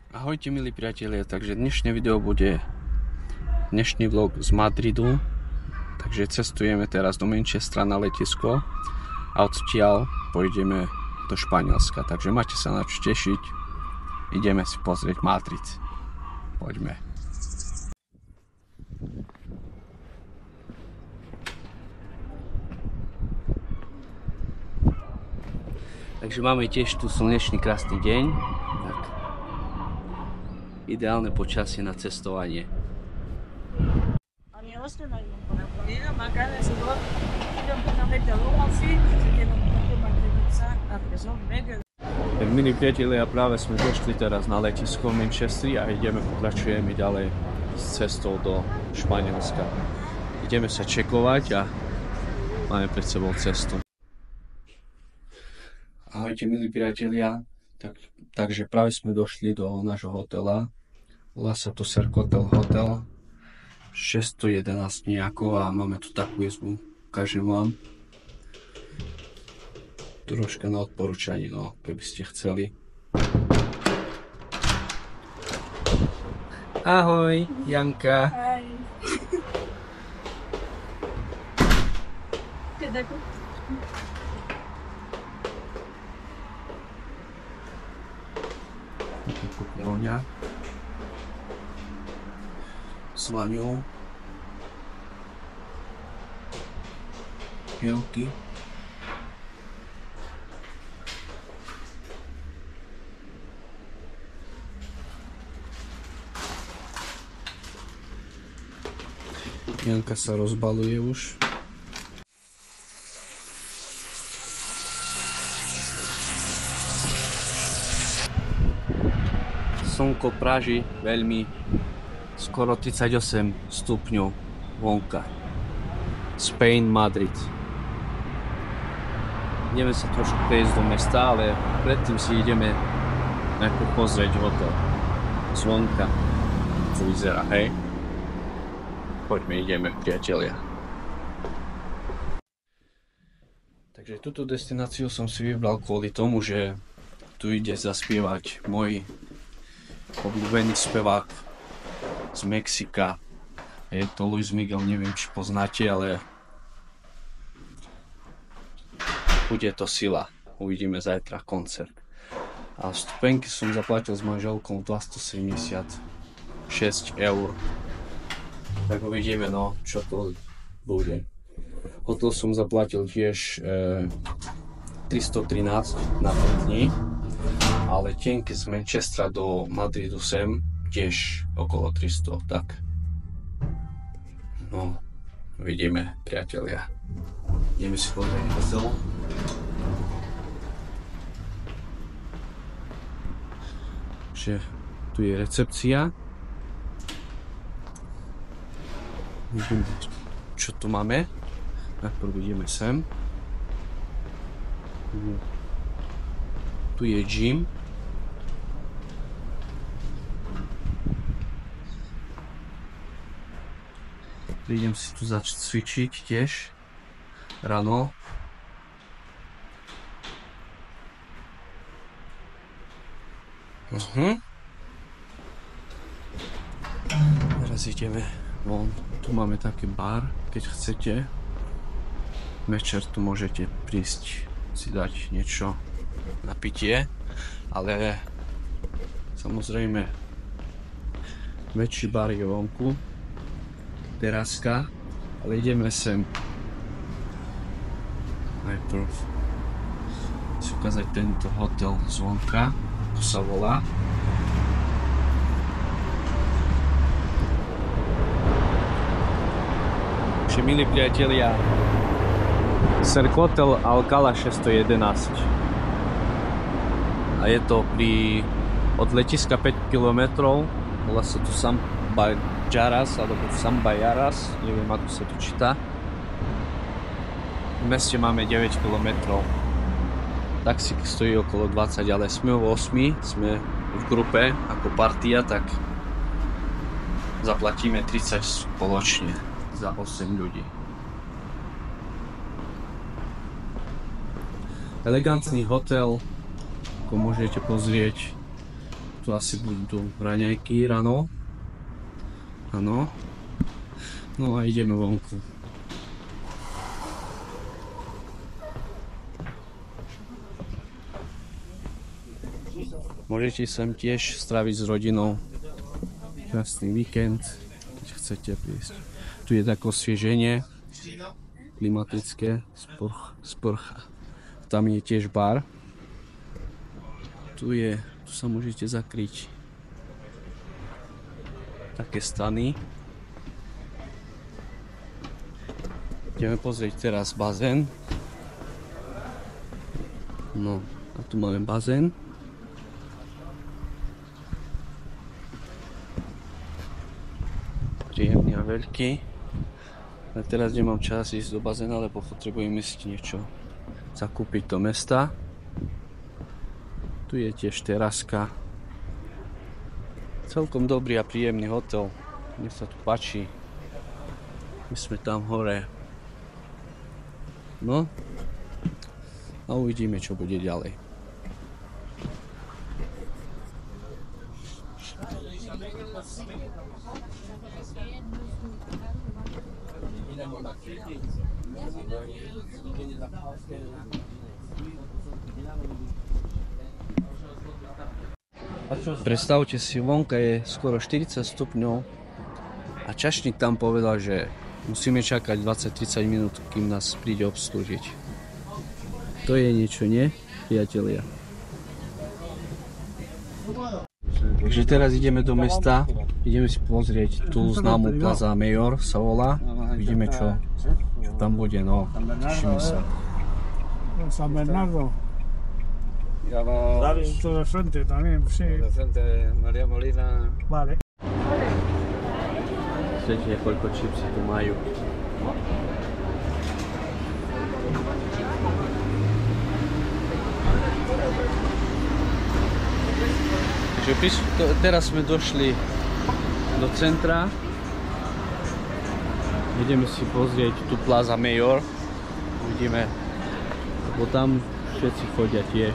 Ahojte milí priatelia, takže dnešné video bude dnešný vlog z Madridu. Takže cestujeme teraz do Manchestra na letisko a odtiaľ pôjdeme do Španielska. Takže máte sa na čo tešiť. Ideme si pozrieť Madrid. Poďme. Takže máme tiež tu slnečný krásny deň. Tak. Ideálne počasie na cestovanie. Tak milí priatelia, práve sme došli teraz na letisko v Manchestri a pokračujeme ďalej s cestou do Španielska. Ideme sa čekovať a máme pred sebou cestu. Ahojte milí priatelia, takže práve sme došli do nášho hotela. Volá sa to Cercotel Hotel 611 nejako a máme tu takú izbu, ukážem vám. Troška na odporúčanie, no, keby ste chceli. Ahoj, Janka. Aj. Kukľovňa s vaňou, jelky. Janka sa rozbaluje už. Slnko praží veľmi, skoro 38 stupňov vonka. Spain, Madrid. Ideme sa trošku prejsť do mesta, ale predtým si ideme najprv pozrieť hotel. Zvonka to vyzerá, hej? Poďme, ideme, priatelia. Takže túto destináciu som si vybral kvôli tomu, že tu ide zaspievať môj obľúbený spevák z Mexika. Je to Luis Miguel, neviem či poznáte, ale bude to sila. Uvidíme zajtra koncert. A vstupenky som zaplatil s manželkou 276 eur. Tak uvidíme, no, čo to bude. Hotel som zaplatil tiež 313 na 5 dní. Ale tenky z Manchestra do Madridu sem tiež okolo 300, tak no, vidíme, priatelia. Ideme si pozrieť hotel. Takže tu je recepcia. Vidíme, čo tu máme. Najprv ideme sem. Tu je gym. Idem si tu cvičiť tiež ráno. Teraz ideme von. Tu máme taký bar, keď chcete. Večer tu môžete prísť si dať niečo na pitie, ale samozrejme väčší bar je vonku. Teraska, ale ideme sem najprv si ukázať tento hotel zvonka, ako sa volá. Takže milí priatelia, Cercotel Alcalá 611 a je to od letiska 5 km, volá sa tu Jaras, alebo Sambayaras, neviem ako sa to číta. V meste máme 9 km. Taxík stojí okolo 20, ale sme v 8, sme v grupe ako partia, tak zaplatíme 30 spoločne za 8 ľudí. Elegantný hotel, ako môžete pozrieť. Tu tu asi budú raňajky ráno. Áno. No a ideme vonku. Môžete sem tiež stráviť s rodinou krásny víkend, keď chcete prísť. Tu je také osvieženie klimatické, sprcha. Tam je tiež bar. Tu sa môžete zakryť. Také stany. Ideme pozrieť teraz bazén. No, a tu máme bazén. Príjemný a veľký. A teraz nemám čas ísť do bazéna, lebo potrebujem ísť niečo zakúpiť do mesta. Tu je tiež teraska. Celkom dobrý a príjemný hotel. Mne sa tu páči. My sme tam hore. No. A uvidíme, čo bude ďalej. Predstavte si, vonka je skoro 40 stupňov a čašník tam povedal, že musíme čakať 20-30 minút, kým nás príde obslúžiť. To je niečo, nie, priatelia? Takže teraz ideme do mesta, ideme si pozrieť tú známu Plaza Mayor, sa volá. Vidíme, čo tam bude, no, tešíme sa. San Bernardo. Ya va. Todo de frente también, sí. De frente María Molina. Vale. Viete, koľko čipsy tu majú. Takže teraz sme došli do centra. Ideme si pozrieť tu Plaza Mayor. Uvidíme, lebo tam všetci chodia tiež.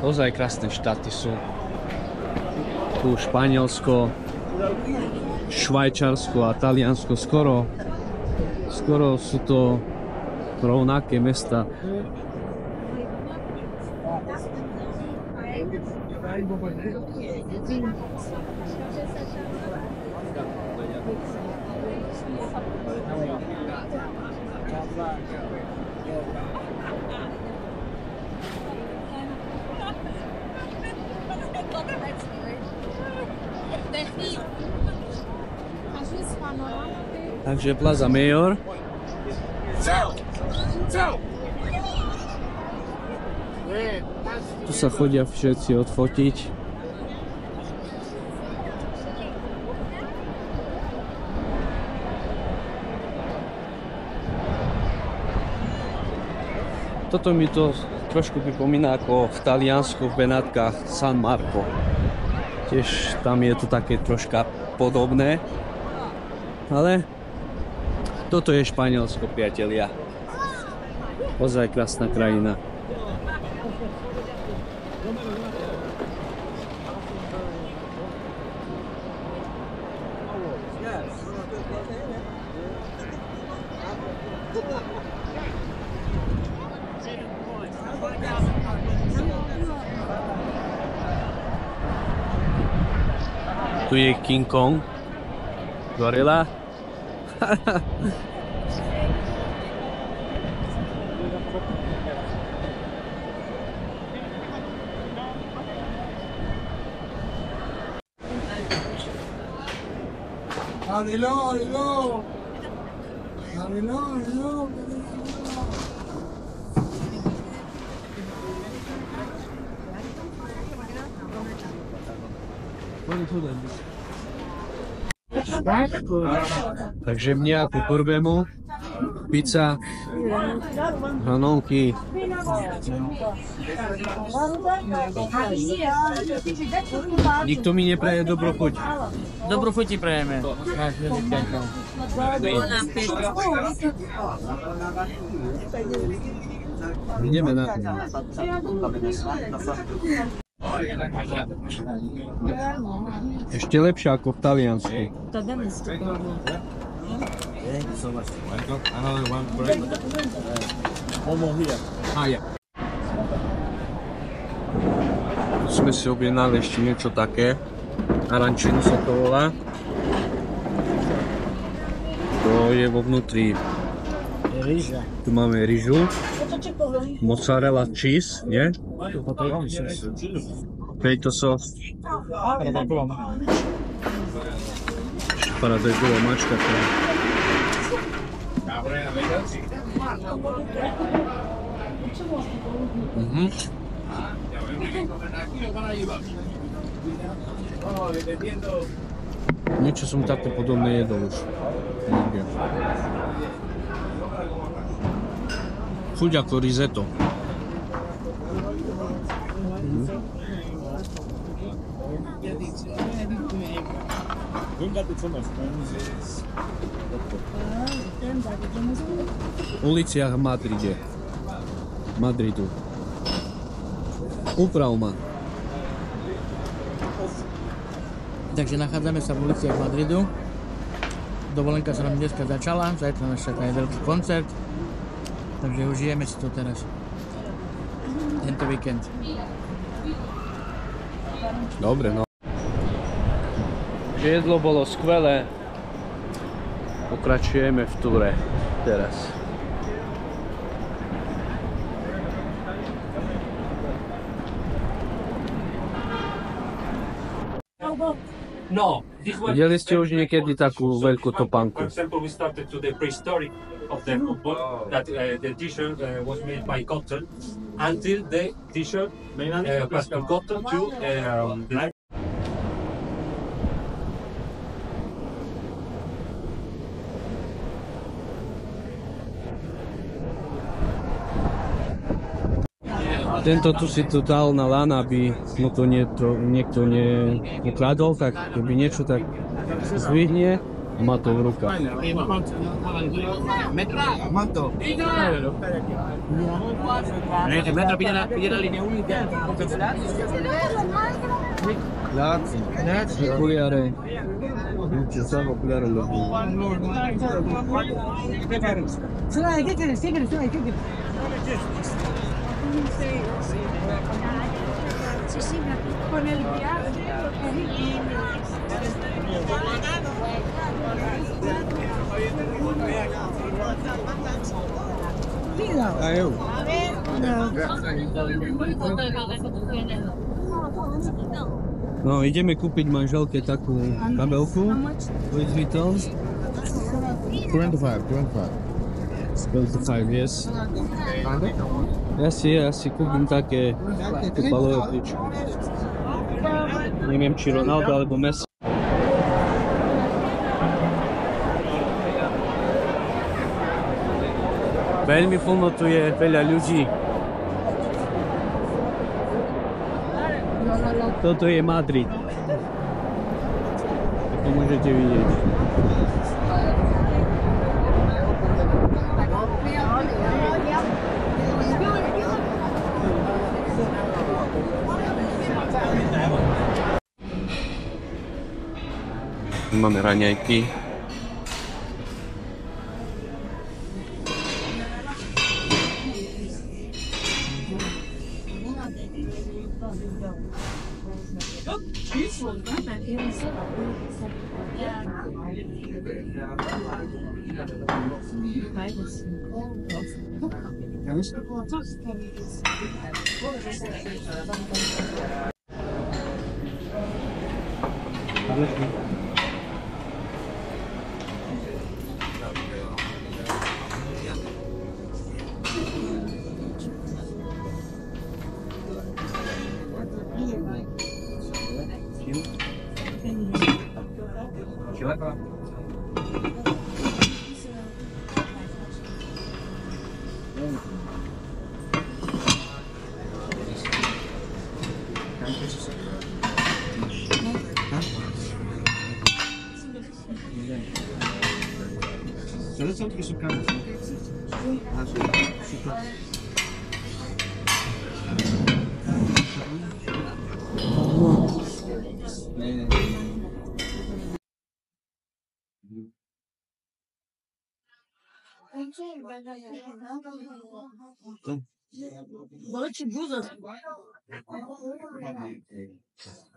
Ozaj krásne štáty sú. Tu Španielsko, Švajčiarsko a Taliansko. Skoro sú to rovnaké mesta. Takže Plaza Mayor. Tu sa chodia všetci odfotiť. Toto mi to trošku pripomína ako v Taliansku v Benátkach San Marco. Tiež tam je to také troška podobné. Ale toto je Španielsko, priatelia. Ozaj krásna krajina. Tu je King Kong. Gorila. Adilo. Takže mne ako prvému pizza, hranolky. Nikto mi nepraje dobrú chuť. Dobrú chuť ti prajeme. Ideme na... Ešte lepšie ako v Taliansku. Sme si objednali ešte niečo také. Arancino sa to volá. To je vo vnútri. Tu máme ryžu. Mozzarella cheese, nie? Tomato sauce. Para to je bola mačka. Niečo som také podobné jedol už. Chuť ako risotto. Uliciach Madridu. Uprav ma. Takže nachádzame sa v uliciach Madridu. Dovolenka sa nám dneska začala, zajtra nás čaká aj veľký koncert. Takže užijeme si to teraz. Tento víkend. Dobre, no. Jedlo bolo skvelé. Pokračujeme v túre teraz. No, Videli ste už niekedy takú veľkú topánku? For example, we started to the prehistoric of the football that the t-shirt was made by cotton until the t-shirt was from cotton to black. Tento tu si to dal na lán, aby mu to niekto neukradol, tak keby niečo tak zdvihne a má to v rukách. Okuliare. Čo sa okuliare ľudí. Con el viaje, No, ideme kúpiť manželke takú kabelku. Louis Vuitton. 25, yes. Ja si kúpim také balové pličky. Neviem, či Ronaldo alebo Messi. Veľmi plno tu je veľa ľudí. Toto je Madrid. Ako môžete vidieť. Máme raňajky.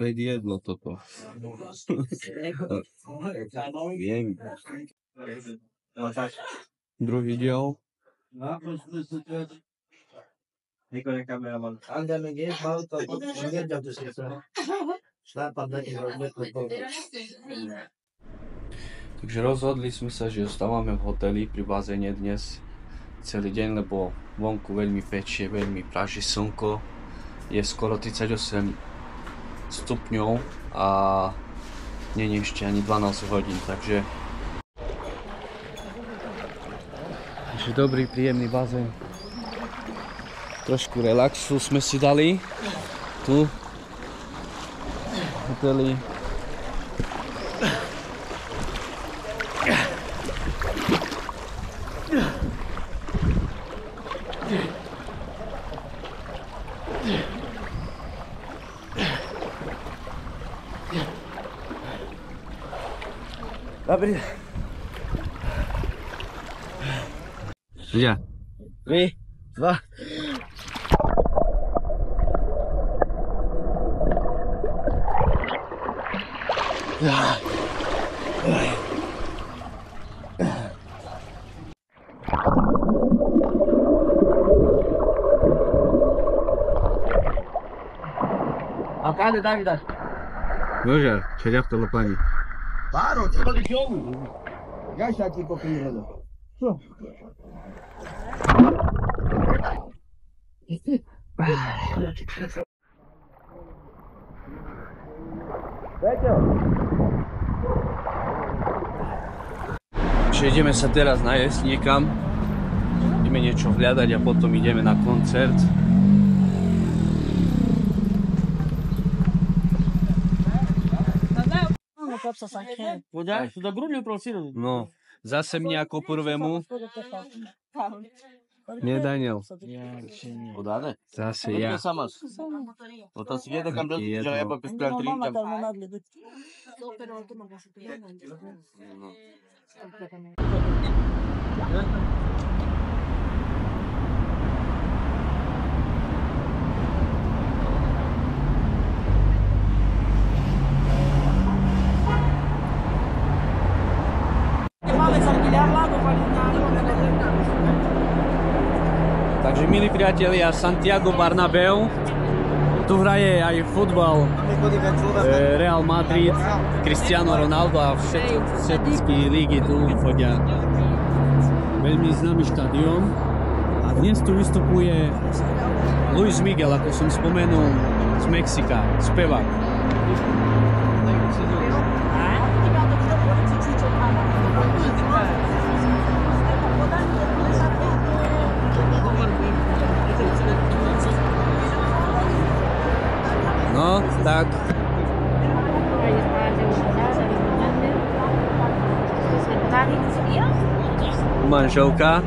Veď jedlo toto. Viem. Druhý diel. Takže rozhodli sme sa, že ostávame v hoteli pri bazéne dnes celý deň, lebo vonku veľmi pečie, veľmi praží slnko. Je skoro 38 stupňov a nie je ešte ani 12 hodín, takže dobrý, príjemný bazén. Trošku relaxu sme si dali tu v hoteli. Dobrý. Ja. 3, 2. Acá de David. Môže, čo ťa v telepáni? Claro, tipo de jogo. Já está aqui com o primeiro. Ideme sa teraz najesť niekam. Ideme niečo hľadať a potom ideme na koncert. No, zase mne ako prvému. Nie, Daniel. Udane? Zase ja. No to si viete, kam do ja po pisplantrinkam. Takže milí priatelia, Santiago Bernabéu. Tu hraje aj futbal Real Madrid, Cristiano Ronaldo a všetky lígy tu chodia. Veľmi známy štadión. A dnes tu vystupuje Luis Miguel, ako som spomenul, z Mexika, spevák. No, tak. Manželka.